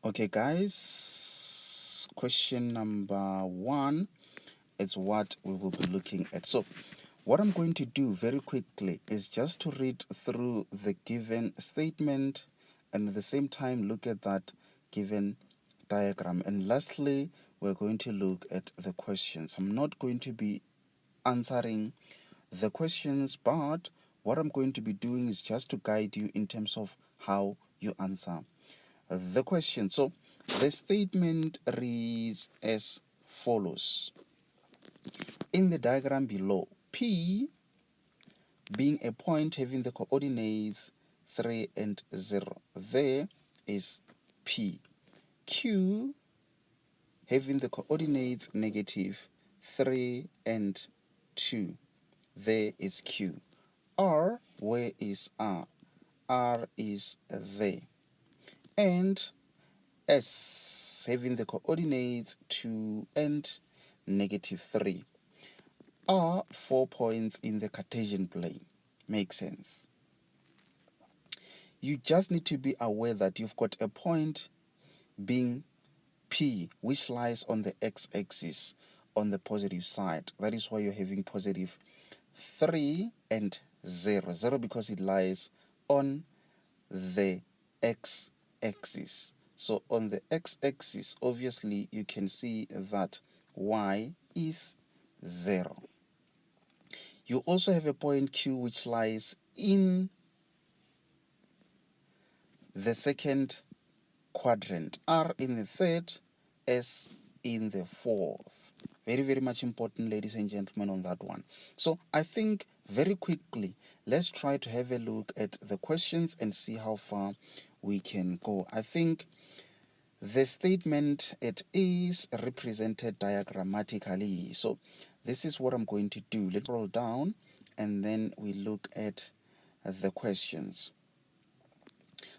Okay, guys, question number one is what we will be looking at. So, what I'm going to do very quickly is just to read through the given statement and at the same time look at that given diagram. And lastly, we're going to look at the questions. I'm not going to be answering the questions, but what I'm going to be doing is just to guide you in terms of how you answer the question. So the statement reads as follows. In the diagram below, P being a point having the coordinates 3 and 0, there is P. Q having the coordinates negative 3 and 2, there is Q. R, where is R? R is there. And S having the coordinates 2 and negative 3 are 4 points in the Cartesian plane. Makes sense. You just need to be aware that you've got a point being P, which lies on the x-axis on the positive side. That is why you're having positive 3 and 0. 0 because it lies on the x-axis. So on the x-axis, obviously you can see that y is 0. You also have a point Q which lies in the second quadrant, R in the third, S in the fourth. Very, very much important, ladies and gentlemen, on that one. So I think very quickly, let's try to have a look at the questions and see how far we can go. I think the statement, it is represented diagrammatically. So this is what I'm going to do. Let's roll down and then we look at the questions.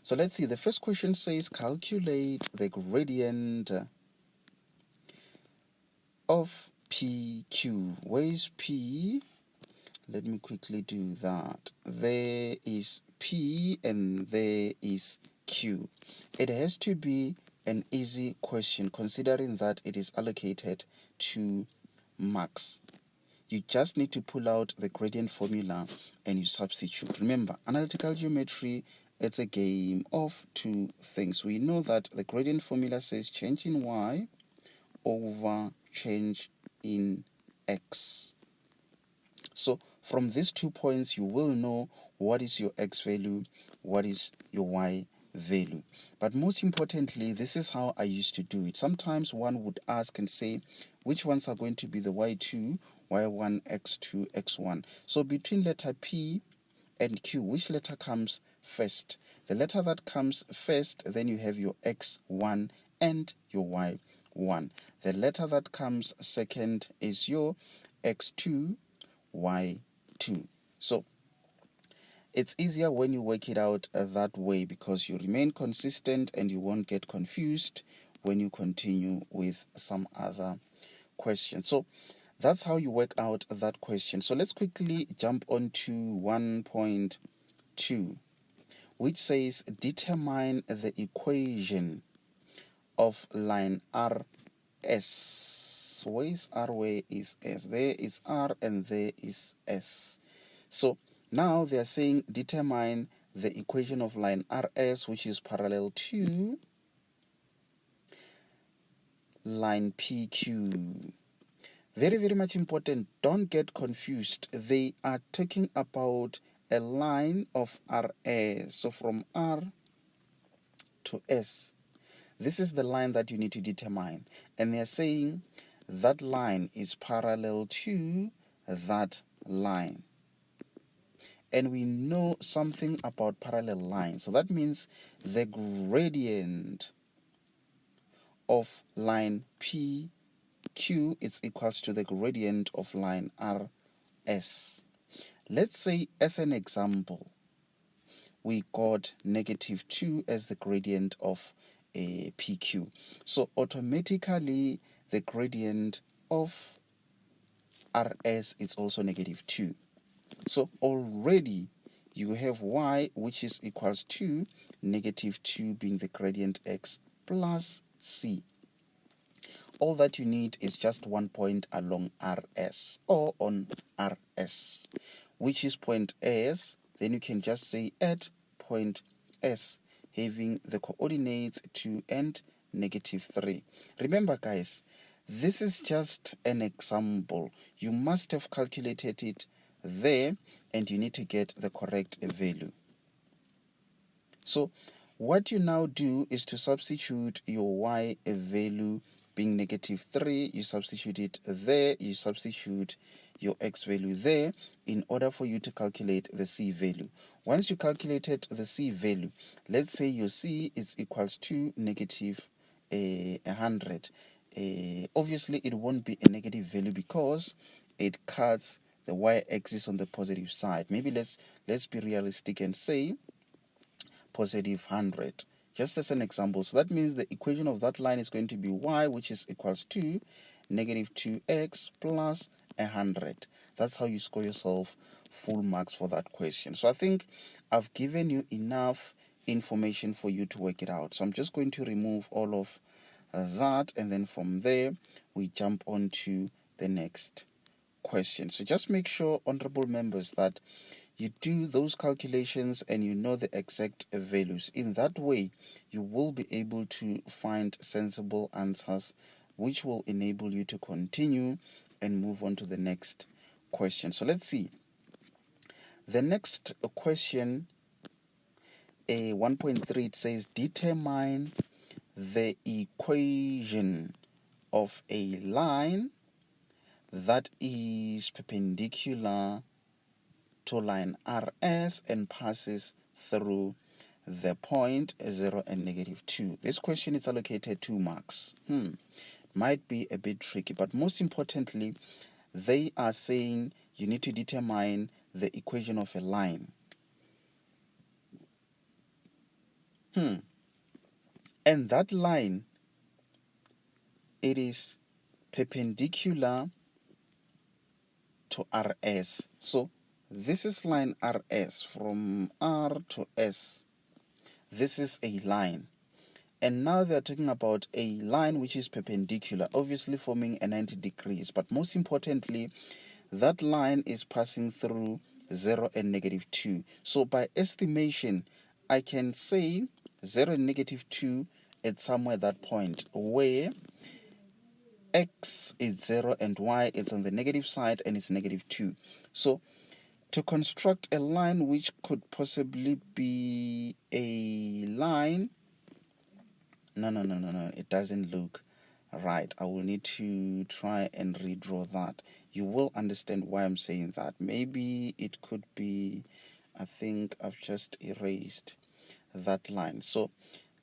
So let's see. The first question says calculate the gradient of PQ. Where is P? Let me quickly do that. There is P and there is Q. It has to be an easy question considering that it is allocated 2 marks. You just need to pull out the gradient formula and you substitute. Remember, analytical geometry, it's a game of two things. We know that the gradient formula says change in y over change in x. So from these 2 points, you will know what is your x value, what is your y value. But most importantly, this is how I used to do it. Sometimes one would ask and say, which ones are going to be the y2, y1, x2, x1? So between letter P and Q, which letter comes first? The letter that comes first, then you have your x1 and your y1. The letter that comes second is your x2, y2. So it's easier when you work it out that way because you remain consistent and you won't get confused when you continue with some other questions. So that's how you work out that question. So let's quickly jump on to 1.2, which says determine the equation of line RS. Where is R? Where is S? There is R and there is S. So now they are saying determine the equation of line RS, which is parallel to line PQ. Very, very much important. Don't get confused. They are talking about a line of RS. So from R to S, this is the line that you need to determine. And they're saying that line is parallel to that line. And we know something about parallel lines. So that means the gradient of line PQ is equals to the gradient of line RS. Let's say, as an example, we got -2 as the gradient of a PQ. So automatically the gradient of RS is also -2. So already you have y, which is equals to -2 being the gradient x plus C. All that you need is just 1 point along RS or on RS, which is point S. Then you can just say at point S, having the coordinates 2 and -3. Remember, guys, this is just an example. You must have calculated it there and you need to get the correct value. So what you now do is to substitute your y value being -3, you substitute it there, you substitute your x value there in order for you to calculate the c value. Once you calculated the c value, let's say your c is equals to -100. Obviously it won't be a negative value because it cuts the y-axis on the positive side. Maybe let's be realistic and say positive 100, just as an example. So that means the equation of that line is going to be y, which is equals to -2x plus 100. That's how you score yourself full marks for that question. So I think I've given you enough information for you to work it out. So I'm just going to remove all of that, and then from there we jump on to the next question. So just make sure, honorable members, that you do those calculations and you know the exact values. In that way, you will be able to find sensible answers, which will enable you to continue and move on to the next question. So let's see. The next question, 1.3, it says determine the equation of a line that is perpendicular to line RS and passes through the point 0 and -2. This question is allocated 2 marks. Might be a bit tricky, but most importantly, they are saying you need to determine the equation of a line. And that line, it is perpendicular to RS. So this is line RS from R to S. This is a line. And now they're talking about a line which is perpendicular, obviously forming a 90 degrees. But most importantly, that line is passing through 0 and -2. So by estimation, I can say 0 and -2 at somewhere that point where x is 0 and y is on the negative side and it's -2. So to construct a line which could possibly be a line, no, it doesn't look right. I will need to try and redraw that. You will understand why I'm saying that. Maybe it could be, I think I've just erased that line. So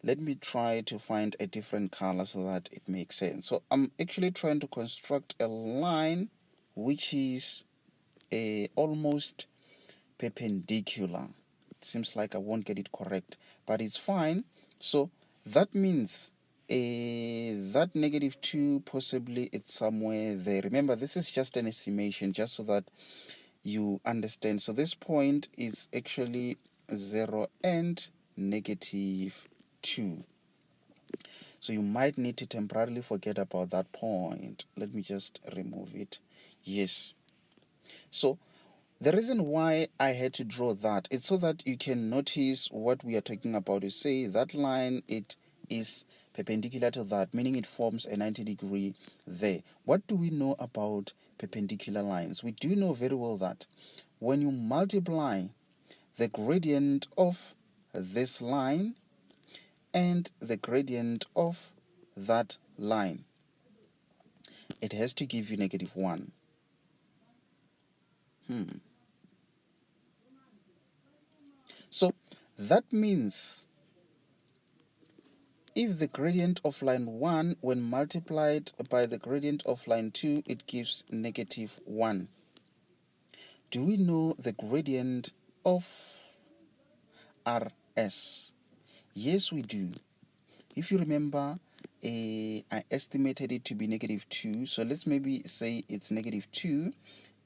let me try to find a different color so that it makes sense. So I'm actually trying to construct a line which is almost perpendicular. It seems like I won't get it correct, but it's fine. So that means that -2 possibly it's somewhere there. Remember, this is just an estimation, just so that you understand. So this point is actually 0 and -2. So you might need to temporarily forget about that point. Let me just remove it. Yes. So the reason why I had to draw that is so that you can notice what we are talking about. You say that line, it is perpendicular to that, meaning it forms a 90-degree there. What do we know about perpendicular lines? We do know very well that when you multiply the gradient of this line and the gradient of that line, it has to give you -1. So that means if the gradient of line 1, when multiplied by the gradient of line 2, it gives -1. Do we know the gradient of RS? Yes, we do. If you remember, I estimated it to be -2. So let's maybe say it's -2.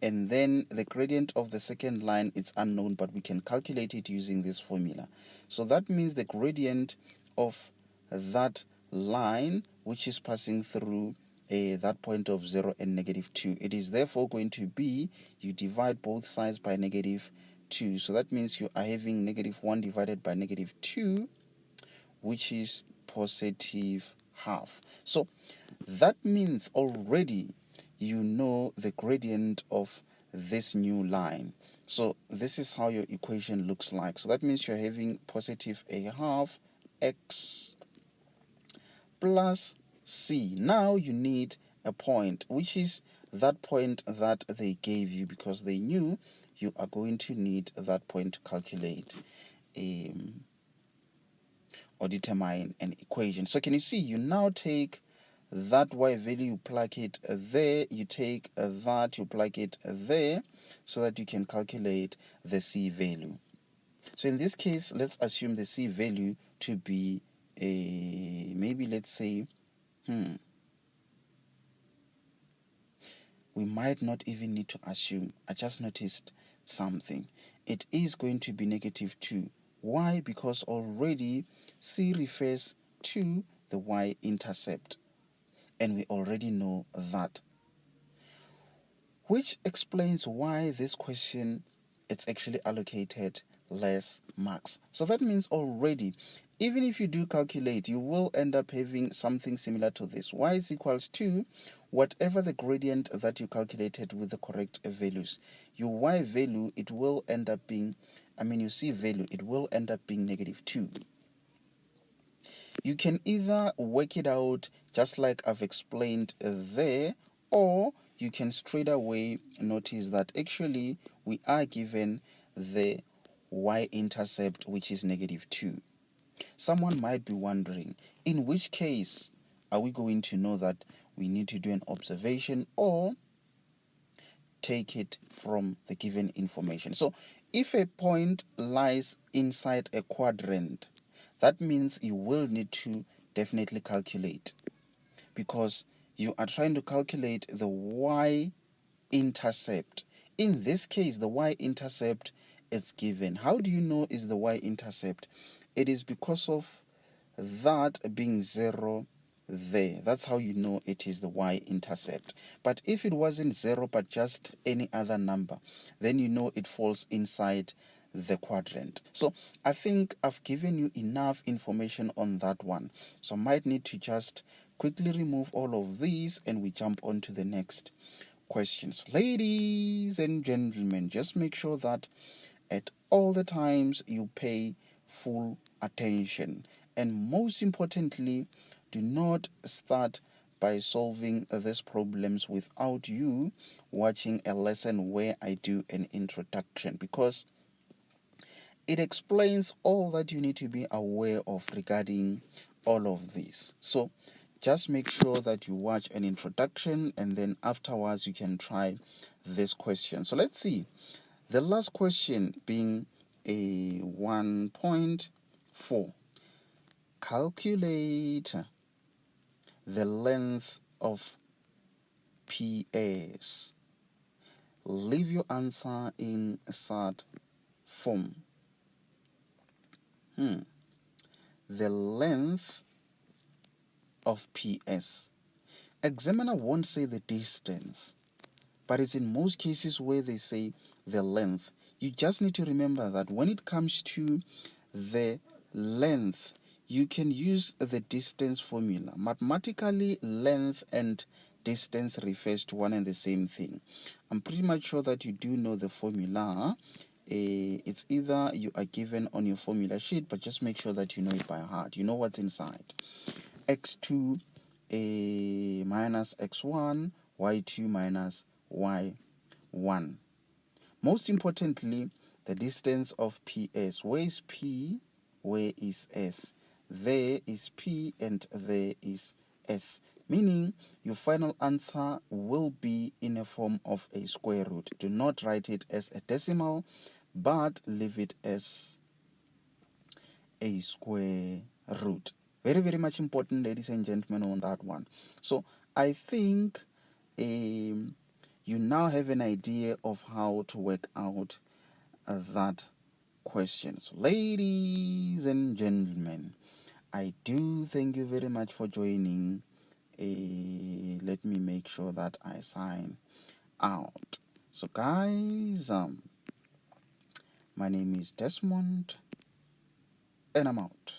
And then the gradient of the second line is unknown, but we can calculate it using this formula. So that means the gradient of that line which is passing through that point of 0 and -2. It is therefore going to be, you divide both sides by -2. So that means you are having -1 divided by -2, which is positive half. So that means already you know the gradient of this new line. So this is how your equation looks like. So that means you're having positive a half x plus c. Now you need a point, which is that point that they gave you, because they knew you are going to need that point to calculate or determine an equation. So can you see, you now take that y value, you plug it there, you take that, you plug it there, so that you can calculate the c value. So in this case, let's assume the c value to be maybe let's say we might not even need to assume. I just noticed something. It is going to be -2. Why? Because already c refers to the y-intercept, and we already know that. Which explains why this question, it's actually allocated less marks. So that means already, even if you do calculate, you will end up having something similar to this. Y is equals to whatever the gradient that you calculated with the correct values. Your y value, it will end up being, your c value, it will end up being -2. You can either work it out just like I've explained there, or you can straight away notice that actually we are given the y-intercept, which is -2. Someone might be wondering, in which case are we going to know that we need to do an observation or take it from the given information? So if a point lies inside a quadrant, that means you will need to definitely calculate, because you are trying to calculate the y-intercept. In this case, the y-intercept is given. How do you know is the y-intercept? It is because of that being 0 there. That's how you know it is the y-intercept. But if it wasn't 0 but just any other number, then you know it falls inside the quadrant. So I think I've given you enough information on that one. So I might need to just quickly remove all of these and we jump on to the next questions. Ladies and gentlemen, just make sure that at all the times you pay full attention, and most importantly, do not start by solving these problems without you watching a lesson where I do an introduction, because it explains all that you need to be aware of regarding all of this. So just make sure that you watch an introduction, and then afterwards you can try this question. So let's see. The last question being a 1.4. Calculate the length of PS. Leave your answer in SAT form. The length of PS. Examiner won't say the distance, but it's in most cases where they say the length. You just need to remember that when it comes to the length, you can use the distance formula. Mathematically, length and distance refers to one and the same thing. I'm pretty much sure that you do know the formula. It's either you are given on your formula sheet, but just make sure that you know it by heart. You know what's inside. X2 minus X1, Y2 minus Y1. Most importantly, the distance of PS. Where is P? Where is S? There is P and there is S. Meaning your final answer will be in a form of a square root. Do not write it as a decimal, but leave it as a square root. Very, very much important, ladies and gentlemen, on that one. So I think you now have an idea of how to work out that question. So, ladies and gentlemen, I do thank you very much for joining. Let me make sure that I sign out. So guys, my name is Desmond and I'm out.